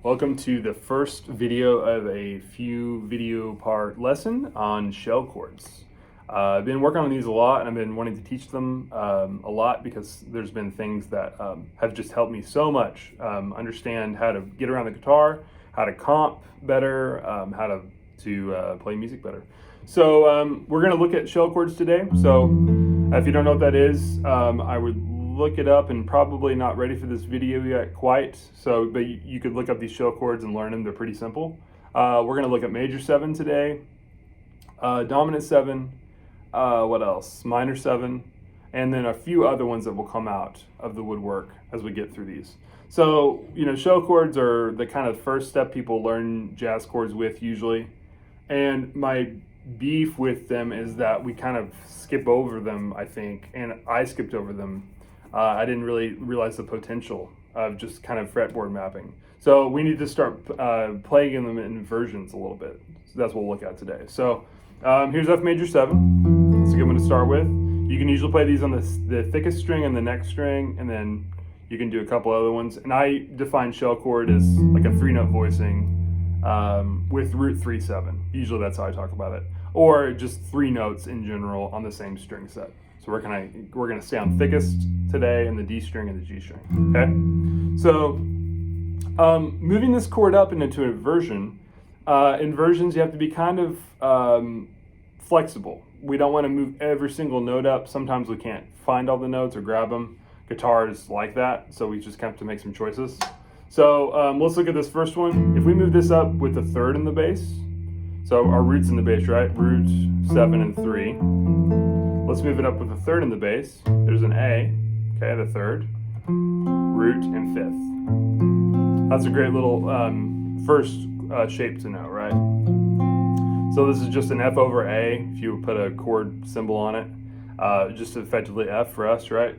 Welcome to the first video of a few video part lesson on shell chords. I've been working on these a lot and I've been wanting to teach them a lot because there's been things that have just helped me so much understand how to get around the guitar, how to comp better, how to play music better. So we're going to look at shell chords today. So if you don't know what that is, I would look it up, and probably not ready for this video yet quite. So, but you could look up these shell chords and learn them. They're pretty simple. We're going to look at major 7 today, dominant 7, what else? Minor 7, and then a few other ones that will come out of the woodwork as we get through these. So, shell chords are the kind of first step people learn jazz chords with usually. And my beef with them is that we kind of skip over them, I think, and I skipped over them. I didn't really realize the potential of just kind of fretboard mapping. So we need to start playing them in inversions a little bit. So that's what we'll look at today. So here's F major 7. That's a good one to start with. You can usually play these on the thickest string and the next string, and then you can do a couple other ones. And I define shell chord as like a 3-note voicing with root 3/7. Usually that's how I talk about it. Or just 3 notes in general on the same string set. So we're gonna stay on thickest today and the D string and the G string. Okay. So moving this chord up into inversion. Inversions, you have to be kind of flexible. We don't want to move every single note up. Sometimes we can't find all the notes or grab them. Guitar is like that, so we just have to make some choices. So let's look at this first one. If we move this up with the 3rd in the bass, so our root's in the bass, right? Root, 7, and 3. Let's move it up with the 3rd in the bass. There's an A, okay, the 3rd, root, and 5th. That's a great little first shape to know, right? So this is just an F over A, if you put a chord symbol on it. Just effectively F for us, right?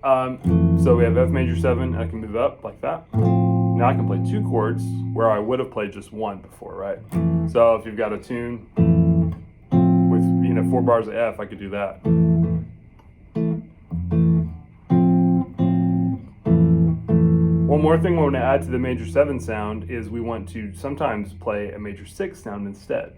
So we have F major 7, and I can move up like that. Now I can play 2 chords where I would have played just 1 before, right? So if you've got a tune with 4 bars of F, I could do that. One more thing we want to add to the major 7 sound is we want to sometimes play a major 6 sound instead.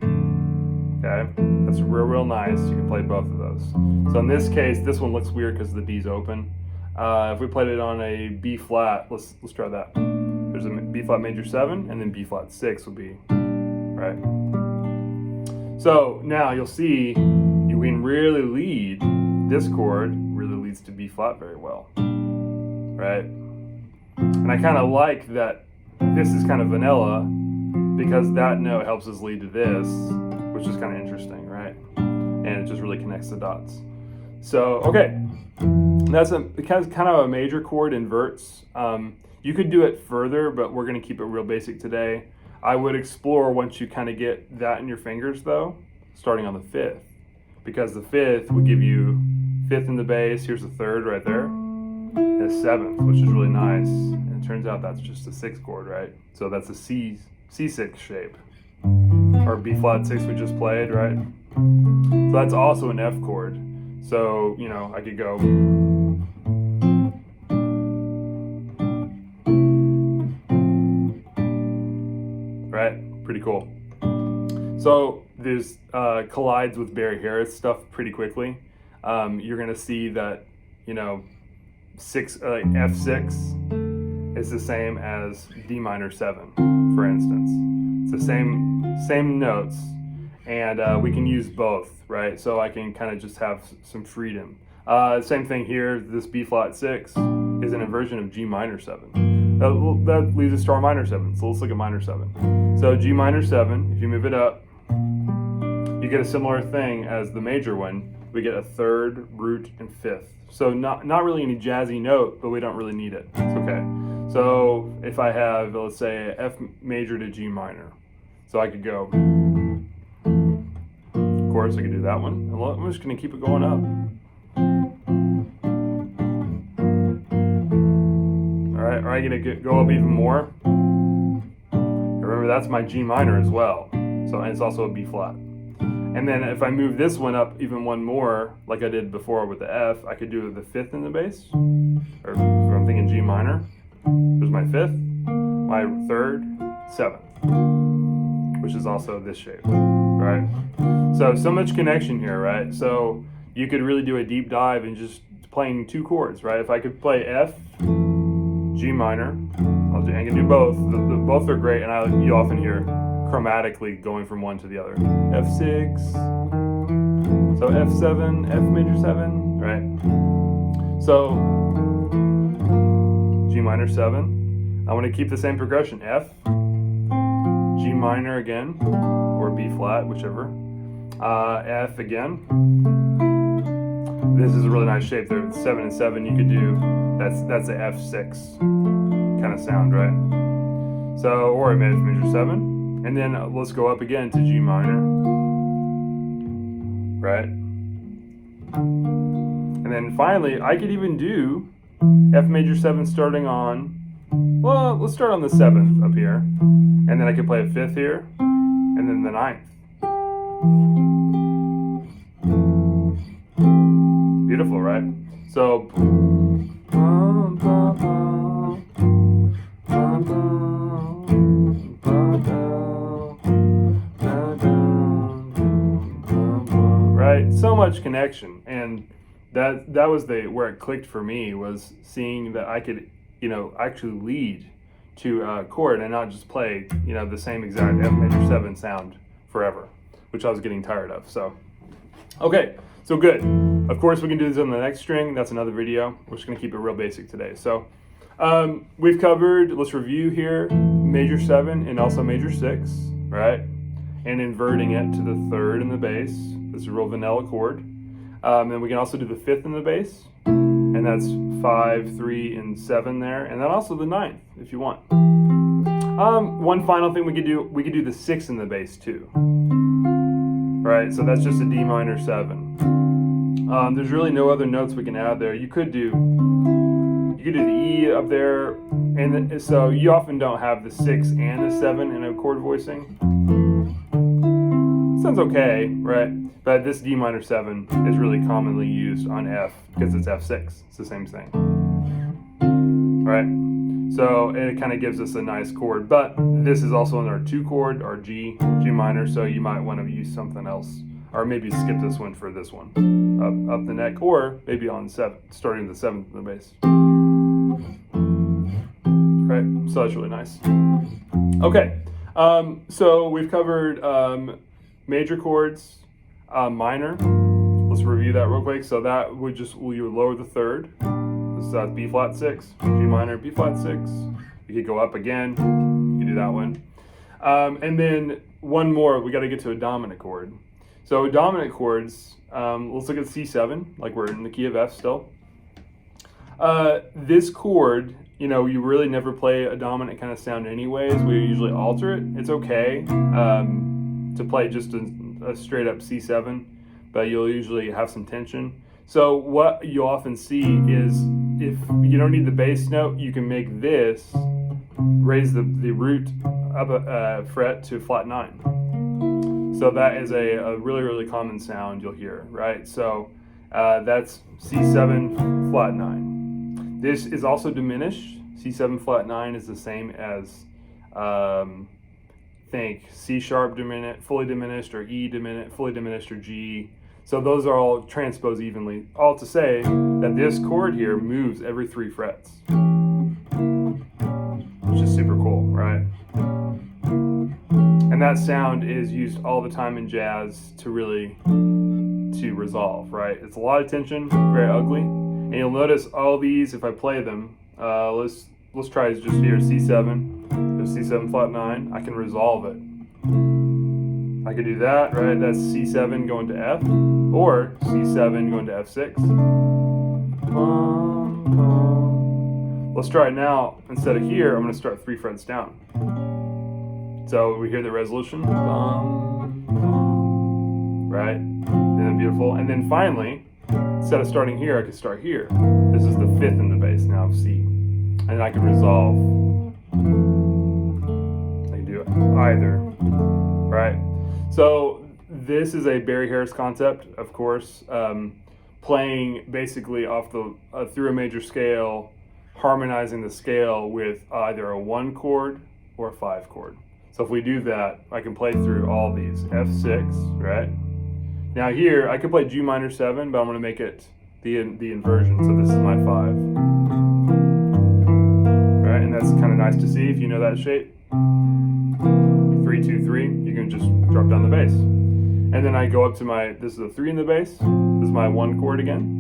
Okay, that's real nice. You can play both of those. So in this case, this one looks weird because the D's open. If we played it on a B flat, let's try that. There's a B flat major 7, and then B flat 6 will be right. So now you'll see you can really lead. This chord really leads to B flat very well, right? And I kind of like that this is kind of vanilla because that note helps us lead to this, which is kind of interesting, right? And it just really connects the dots. So, okay, that's kind of a major chord, inverts. You could do it further, but we're going to keep it real basic today. I would explore once you kind of get that in your fingers, though, starting on the 5th, because the 5th would give you 5th in the bass. Here's the 3rd right there, and a 7th, which is really nice. And it turns out that's just a 6th chord, right? So that's a C6 shape, or B flat 6 we just played, right? So that's also an F chord. So I could go. Right, pretty cool. So there's collides with Barry Harris stuff pretty quickly. You're gonna see that F6 is the same as D minor 7, for instance. It's the same notes, and we can use both, right? So I can kind of just have some freedom. Same thing here. This B flat 6 is an inversion of G minor 7. That leaves us to our minor 7. So let's look at minor 7. So G minor 7, if you move it up, you get a similar thing as the major one. We get a 3rd, root, and 5th. So not really any jazzy note, but we don't really need it. It's okay. So if I have, let's say, F major to G minor, so I could go. Of course, I could do that one. And I'm just going to keep it going up. All right, going to go up even more. Remember, that's my G minor as well. So it's also a B flat. And then if I move this one up even one more, like I did before with the F, I could do the 5th in the bass. Or if I'm thinking G minor, there's my 5th. my third, 7th, which is also this shape, right? So much connection here, right? So you could really do a deep dive in just playing 2 chords, right? If I could play F, G minor, I can do both. Both are great, and you often hear chromatically going from one to the other. F6, so F7, F major 7, right? So G minor 7. I want to keep the same progression. F, G minor again, or B flat, whichever. F again. This is a really nice shape there. 7 and 7 you could do. That's a F6 kind of sound, right? So, or a major 7. And then let's go up again to G minor. Right? And then finally, I could even do F major 7 starting on, well, let's start on the 7th up here. And then I could play a 5th here, and then the 9th. Beautiful, right? So, right? So much connection, and that was where it clicked for me, was seeing that I could, actually lead to a chord and not just play, the same exact F major 7 sound forever, which I was getting tired of. So, okay, so good. Of course, we can do this on the next string. That's another video. We're just going to keep it real basic today. So, we've covered, let's review here, major 7 and also major 6, right? And inverting it to the 3rd in the bass. This is a real vanilla chord. And we can also do the 5th in the bass, and that's 5, 3, and 7 there, and then also the 9th if you want. One final thing we could do the 6th in the bass too. Right, so that's just a D minor 7. There's really no other notes we can add there. You could do the E up there, and so you often don't have the 6 and the 7 in a chord voicing. Sounds okay, right? But this D minor 7 is really commonly used on F because it's F6. It's the same thing, right? So it kind of gives us a nice chord, but this is also in our 2 chord, our G minor, so you might want to use something else, or maybe skip this one for this one, up the neck, or maybe on 7, starting the 7th in the bass. Right, so that's really nice. Okay, so we've covered major chords, minor. Let's review that real quick. So that would you would lower the 3rd. This is B flat 6, G minor, B flat 6. You could go up again. You could do that one. And then one more. We got to get to a dominant chord. So dominant chords. Let's look at C7. Like we're in the key of F still. This chord, you really never play a dominant kind of sound anyways. We usually alter it. It's okay to play just a straight up C7, but you'll usually have some tension. So what you often see is, if you don't need the bass note, you can make this raise the root up a fret to flat 9. So that is a really, really common sound you'll hear, right? So that's C7 flat 9. This is also diminished. C7 flat 9 is the same as think C sharp fully diminished, or E fully diminished, or G. So those are all transposed evenly. All to say that this chord here moves every 3 frets, which is super cool, right? And that sound is used all the time in jazz to resolve, right? It's a lot of tension, very ugly. And you'll notice all these, if I play them, let's try just here, C7. C7 flat 9, I can resolve it. I could do that, right? That's C7 going to F, or C7 going to F6. Let's try it now. Instead of here, I'm going to start 3 frets down. So we hear the resolution, right? Isn't that beautiful? And then finally, instead of starting here, I could start here. This is the 5th in the bass now of C, and I can resolve. Either, right? So this is a Barry Harris concept, of course, playing basically off through a major scale harmonizing the scale with either a 1 chord or a 5 chord. So if we do that, I can play through all these. F6, right? Now here, I could play G minor 7, but I'm going to make it the inversion. So this is my 5. Right, and that's kind of nice to see if you know that shape. 3, 2, 3, you can just drop down the bass. And then I go up to this is a 3 in the bass. This is my 1 chord again.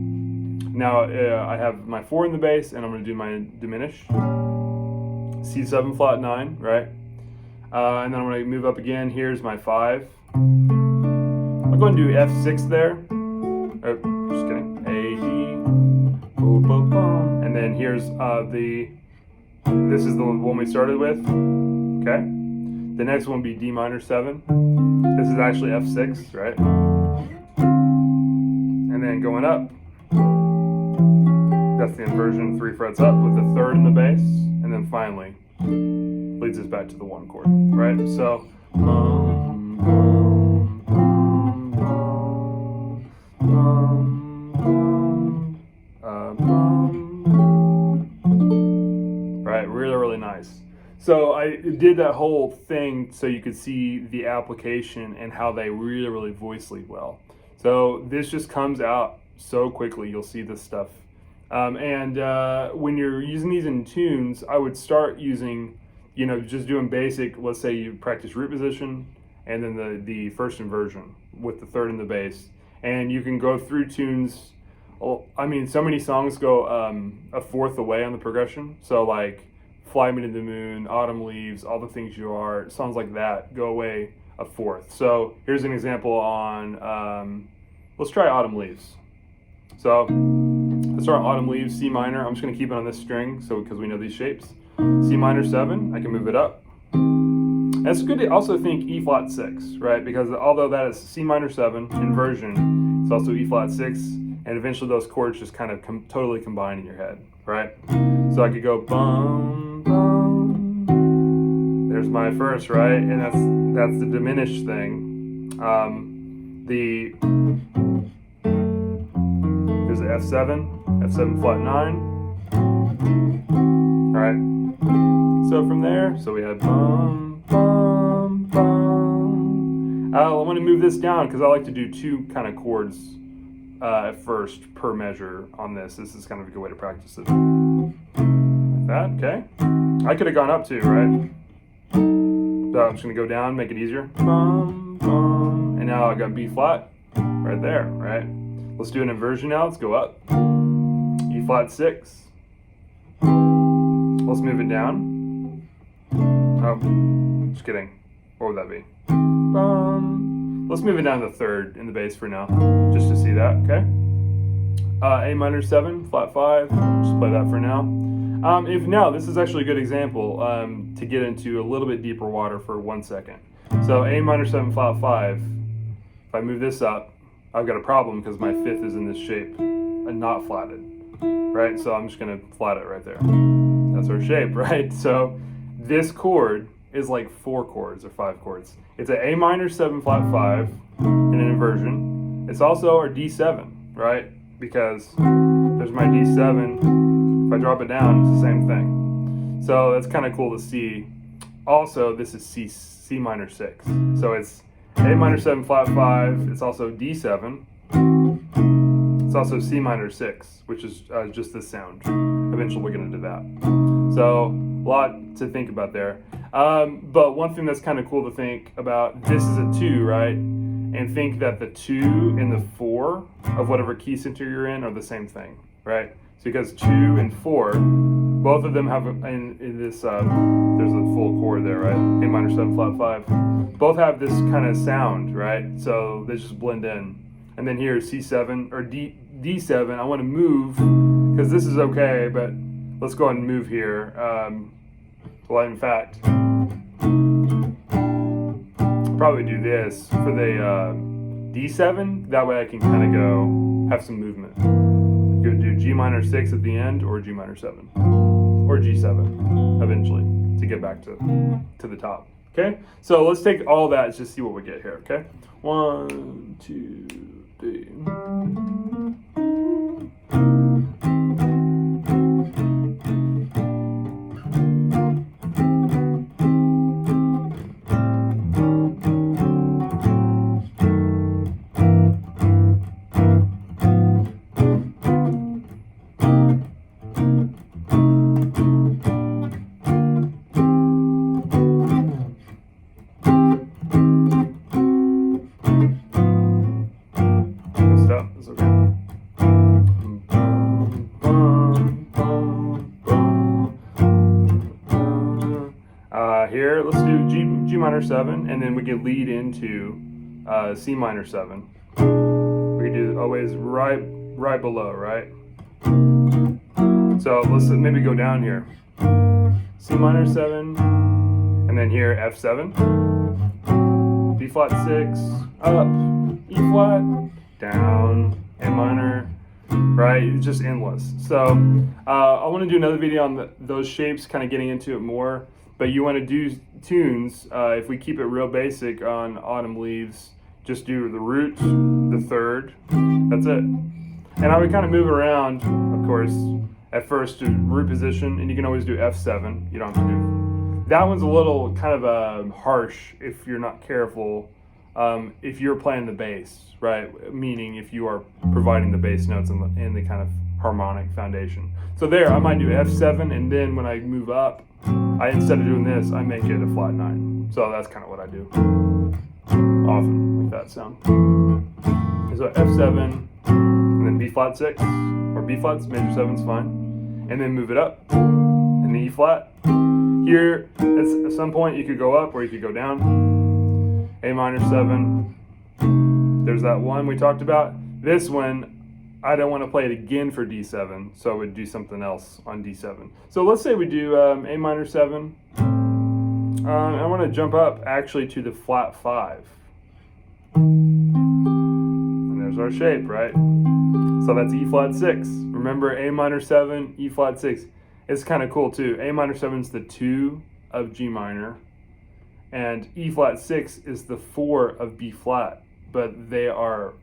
Now I have my 4 in the bass, and I'm going to do my diminish. C7 flat 9, right? And then I'm going to move up again. Here's my 5. I'll go and do F6 there. Oh, just kidding. A, D, boom, boom, boom. And then here's this is the one we started with. Okay. The next one will be D minor 7. This is actually F6, right? And then going up, that's the inversion, 3 frets up with the 3rd in the bass, and then finally leads us back to the 1 chord, right? So, right, really, really nice. So I did that whole thing so you could see the application and how they really, really voice lead well. So this just comes out so quickly. You'll see this stuff. When you're using these in tunes, I would start using, just doing basic, let's say you practice root position and then the first inversion with the 3rd in the bass. And you can go through tunes. I mean, so many songs go a 4th away on the progression. So like Fly Me to the Moon, Autumn Leaves, All the Things You Are, songs like that go away a 4th. So here's an example on, let's try Autumn Leaves. So let's start Autumn Leaves, C minor. I'm just going to keep it on this string because we know these shapes. C minor 7, I can move it up. And it's good to also think E flat 6, right? Because although that is C minor 7, inversion, it's also E flat 6, and eventually those chords just kind of totally combine in your head, right? So I could go bum, bum. There's my first, right? And that's the diminished thing. There's the F7 flat 9. All right. So from there, we had bum, bum, bum. I want to move this down because I like to do 2 kind of chords at first per measure on this. This is kind of a good way to practice it. Like that, okay. I could have gone up too, right? So I'm just going to go down, make it easier. Bum, bum. And now I got B flat right there, right? Let's do an inversion now. Let's go up. E flat 6. Let's move it down. Oh, just kidding. What would that be? Let's move it down to the 3rd in the bass for now, just to see that, okay? A minor 7, flat 5, just play that for now. This is actually a good example to get into a little bit deeper water for 1 second. So A minor 7, flat 5, if I move this up, I've got a problem because my 5th is in this shape and not flatted, right? So I'm just gonna flat it right there. That's our shape, right? So this chord is like 4 chords or 5 chords. It's an A minor 7 flat 5 in an inversion. It's also our D7, right? Because there's my D7. If I drop it down, it's the same thing. So that's kind of cool to see. Also, this is C minor 6. So it's A minor 7 flat 5. It's also D7. It's also C minor 6, which is just this sound. Eventually we'll get into that. So a lot to think about there. But one thing that's kind of cool to think about, this is a 2, right? And think that the 2 and the 4 of whatever key center you're in are the same thing, right? So because 2 and 4, both of them have, in this, there's a full chord there, right? A minor 7 flat 5. Both have this kind of sound, right? So they just blend in. And then here C7 or D7, I want to move because this is okay, but let's go ahead and move here. Well, in fact, I'll probably do this for the D7. That way I can kind of go have some movement. You could do G minor 6 at the end, or G minor 7, or G7 eventually to get back to the top. Okay, so let's take all that and just see what we get here. Okay, 1, 2, 3. Here, let's do G minor 7, and then we could lead into C minor 7. We could do always right below, right? So let's maybe go down here. C minor 7, and then here F7, B flat 6, up, E flat, down, A minor, right? It's just endless. So I want to do another video on those shapes, kind of getting into it more. But you want to do tunes, if we keep it real basic on Autumn Leaves, just do the root, the third, that's it. And I would kind of move around, of course, at first to root position, and you can always do F7. You don't have to do. That one's a little kind of harsh if you're not careful. If you're playing the bass, right? Meaning if you are providing the bass notes in the kind of harmonic foundation. So there, I might do F7, and then when I move up, instead of doing this, I make it a flat 9. So that's kind of what I do. Often, like that sound. So F7, and then B flat 6, or B flat major 7's fine. And then move it up, and the E flat. Here, at some point, you could go up or you could go down. A minor 7. There's that one we talked about. This one, I don't want to play it again for D7, so I would do something else on D7. So let's say we do A minor 7. I want to jump up actually to the flat 5. And there's our shape, right? So that's E flat 6. Remember, A minor 7, E flat 6. It's kind of cool too. A minor 7 is the 2 of G minor, and E flat 6 is the 4 of B flat, but they are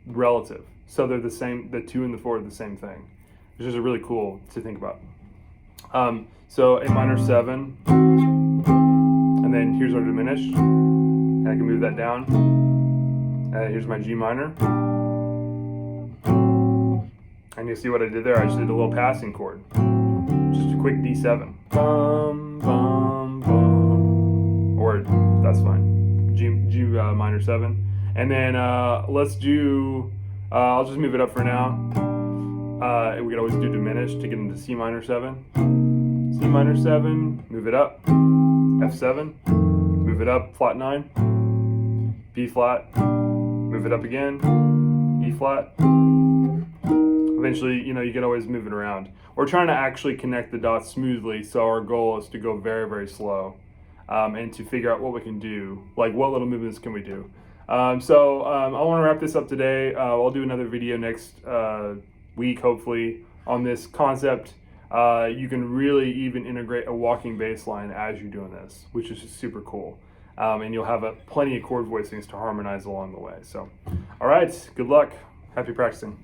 relative. So they're the same, the 2 and the 4 are the same thing, which is really cool to think about. So A minor 7, and then here's our diminished, and I can move that down. Here's my G minor. And you see what I did there? I just did a little passing chord. Just a quick D7. Bum, bum, bum. Or that's fine. G minor 7. And then let's do, I'll just move it up for now. We could always do diminished to get into C minor 7. C minor 7, move it up. F7, move it up, flat 9. B flat, move it up again. E flat. Eventually, you can always move it around. We're trying to actually connect the dots smoothly, so our goal is to go very, very slow and to figure out what we can do, like what little movements can we do. I want to wrap this up today. I'll do another video next week, hopefully, on this concept. You can really even integrate a walking bass line as you're doing this, which is just super cool. And you'll have plenty of chord voicings to harmonize along the way. So, all right, good luck. Happy practicing.